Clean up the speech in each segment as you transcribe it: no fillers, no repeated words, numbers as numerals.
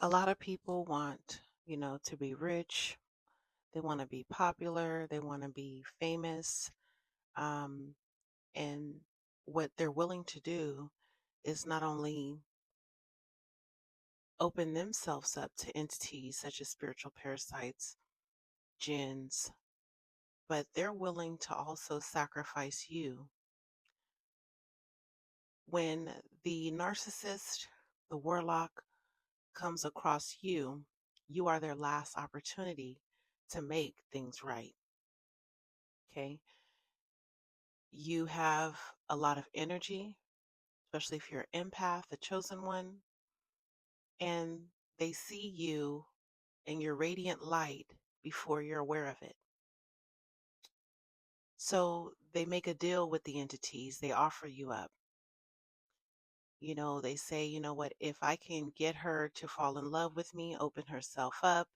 A lot of people want, to be rich. They want to be popular. They want to be famous. Um, and what they're willing to do is not only open themselves up to entities such as spiritual parasites, jinns, but they're willing to also sacrifice you. When the narcissist, the warlock, comes across you, you are their last opportunity to make things right. Okay. You have a lot of energy, especially if you're an empath, the chosen one, and they see you in your radiant light before you're aware of it. So they make a deal with the entities, they offer you up. They say, you know what, if I can get her to fall in love with me, open herself up,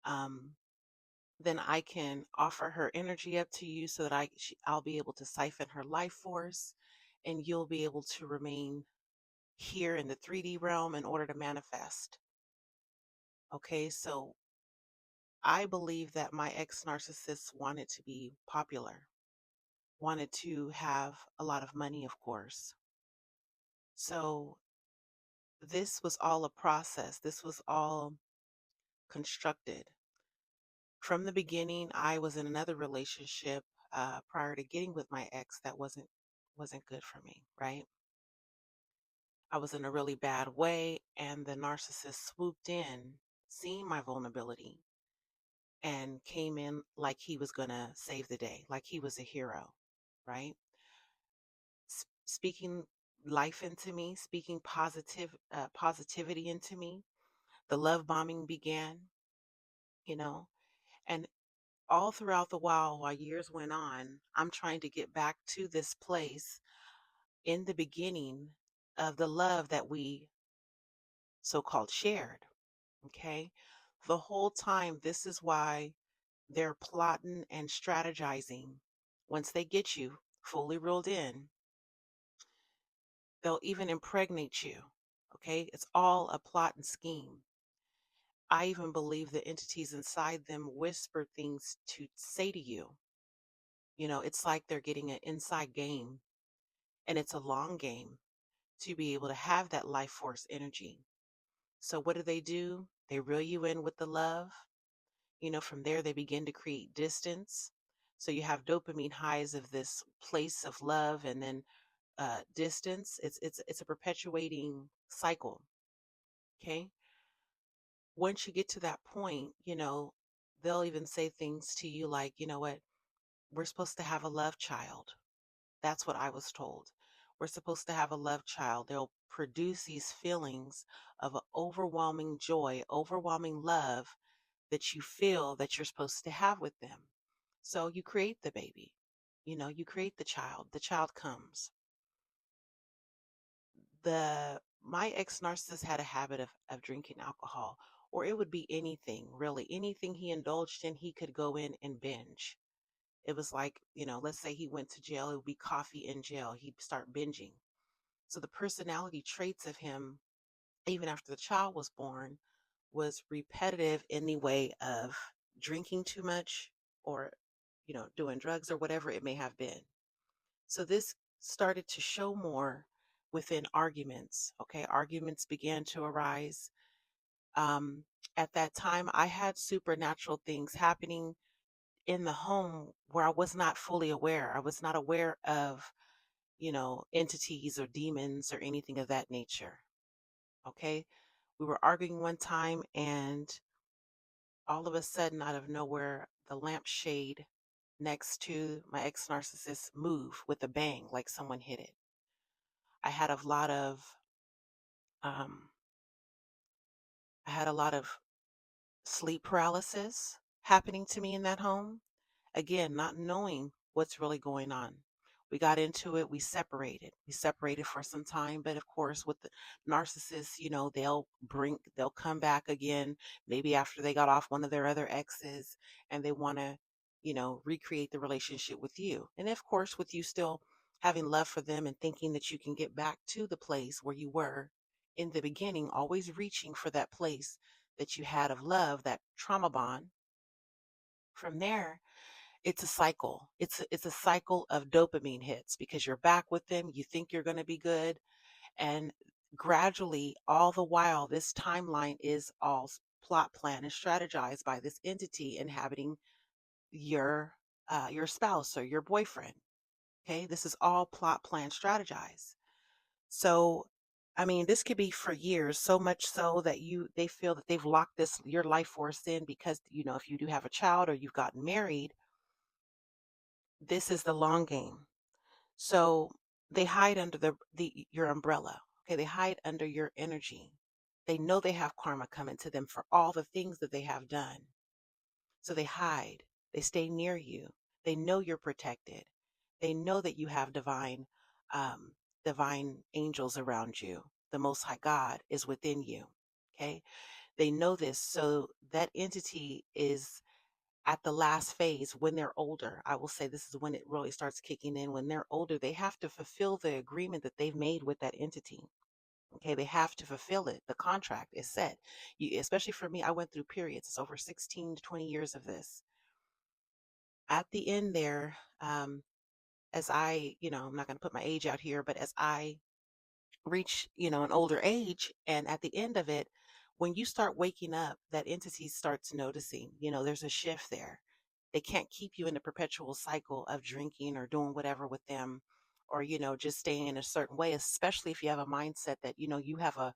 um, then I can offer her energy up to you so that I'll be able to siphon her life force and you'll be able to remain here in the 3D realm in order to manifest. Okay, so I believe that my ex narcissist wanted to be popular, wanted to have a lot of money, of course. So this was all a process, this was all constructed. From the beginning, I was in another relationship prior to getting with my ex that wasn't good for me, right? I was in a really bad way, and the narcissist swooped in, seeing my vulnerability, and came in like he was going to save the day, like he was a hero, right? Speaking life into me, speaking positivity into me. The love bombing began, you know, and all throughout the while years went on, I'm trying to get back to this place in the beginning of the love that we so called shared. Okay. The whole time, this is why they're plotting and strategizing. Once they get you fully reeled in, they'll even impregnate you. Okay. It's all a plot and scheme. I even believe the entities inside them whisper things to say to you. It's like they're getting an inside game, and it's a long game to be able to have that life force energy. So, what do? They reel you in with the love. From there, they begin to create distance. So, you have dopamine highs of this place of love, and then distance. It's a perpetuating cycle. Okay. Once you get to that point, they'll even say things to you like, you know what, we're supposed to have a love child. That's what I was told. We're supposed to have a love child. They'll produce these feelings of a overwhelming joy, overwhelming love that you feel that you're supposed to have with them. So you create the baby, you create the child. The child comes. My ex narcissist had a habit of drinking alcohol, or it would be anything, really. Anything he indulged in, he could go in and binge. It was like, let's say he went to jail, it would be coffee in jail. He'd start binging. So the personality traits of him, even after the child was born, was repetitive in the way of drinking too much or, doing drugs or whatever it may have been. So this started to show more within arguments. Okay. Arguments began to arise. Um, at that time, I had supernatural things happening in the home where I was not fully aware. I was not aware of, entities or demons or anything of that nature. Okay. We were arguing one time, and all of a sudden, out of nowhere, the lampshade next to my ex narcissist moved with a bang, like someone hit it. I had a lot of, um, I had a lot of sleep paralysis happening to me in that home. Again, not knowing what's really going on. We got into it, we separated. We separated for some time, but of course with the narcissists, they'll come back again, maybe after they got off one of their other exes, and they want to, recreate the relationship with you. And of course with you still having love for them and thinking that you can get back to the place where you were in the beginning, always reaching for that place that you had of love, that trauma bond. From there, it's a cycle. It's a cycle of dopamine hits because you're back with them, you think you're going to be good, and gradually, all the while, this timeline is all plot plan and strategized by this entity inhabiting your your spouse or your boyfriend. Okay, this is all plot plan strategized. So, I mean, this could be for years, so much so that they feel that they've locked this your life force in because, if you do have a child or you've gotten married, this is the long game. So they hide under the your umbrella. Okay, they hide under your energy. They know they have karma coming to them for all the things that they have done. So they hide. They stay near you. They know you're protected. They know that you have um, divine angels around you. The Most High God is within you. Okay, they know this. So that entity is at the last phase when they're older. I will say this is when it really starts kicking in. When they're older, they have to fulfill the agreement that they've made with that entity. Okay, they have to fulfill it. The contract is set. Especially for me, I went through periods. It's over 16 to 20 years of this. At the end there, as I'm not going to put my age out here, but as I reach, an older age, and at the end of it, when you start waking up, that entity starts noticing, there's a shift there. They can't keep you in a perpetual cycle of drinking or doing whatever with them, or, just staying in a certain way, especially if you have a mindset that, you have a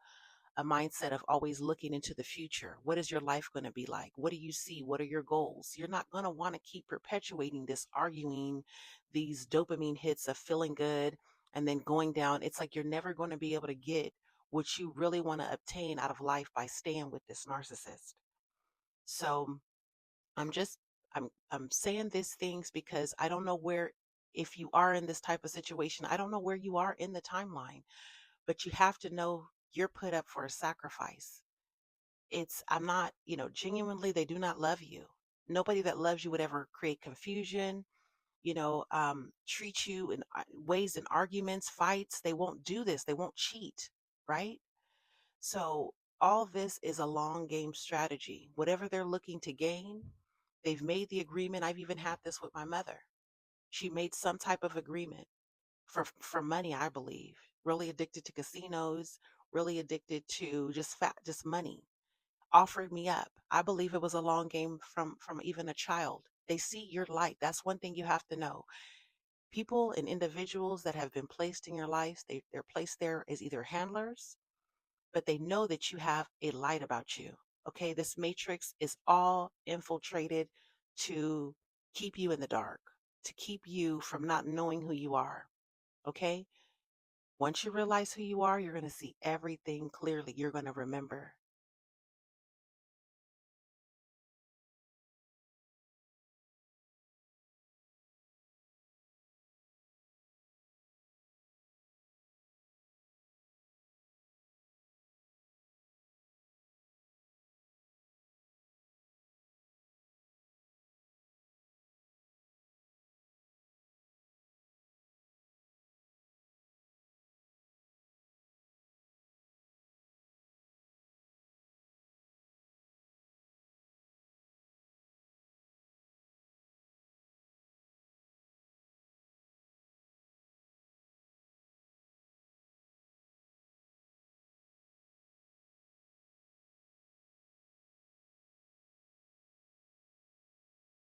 mindset of always looking into the future. What is your life going to be like? What do you see? What are your goals? You're not going to want to keep perpetuating this arguing, these dopamine hits of feeling good and then going down. It's like you're never going to be able to get what you really want to obtain out of life by staying with this narcissist. So I'm just I'm saying these things because I don't know where, if you are in this type of situation, I don't know where you are in the timeline, but you have to know you're put up for a sacrifice. I'm not, genuinely, they do not love you. Nobody that loves you would ever create confusion, treat you in ways, in arguments, fights. They won't do this. They won't cheat, right? So all this is a long game strategy. Whatever they're looking to gain, they've made the agreement. I've even had this with my mother. She made some type of agreement for money, I believe. Really addicted to casinos, really addicted to just money. Offered me up. I believe it was a long game from even a child. They see your light. That's one thing you have to know. People and individuals that have been placed in your life, they're placed there as either handlers, but they know that you have a light about you. Okay, this matrix is all infiltrated to keep you in the dark, to keep you from not knowing who you are. Okay, once you realize who you are, you're going to see everything clearly. You're going to remember.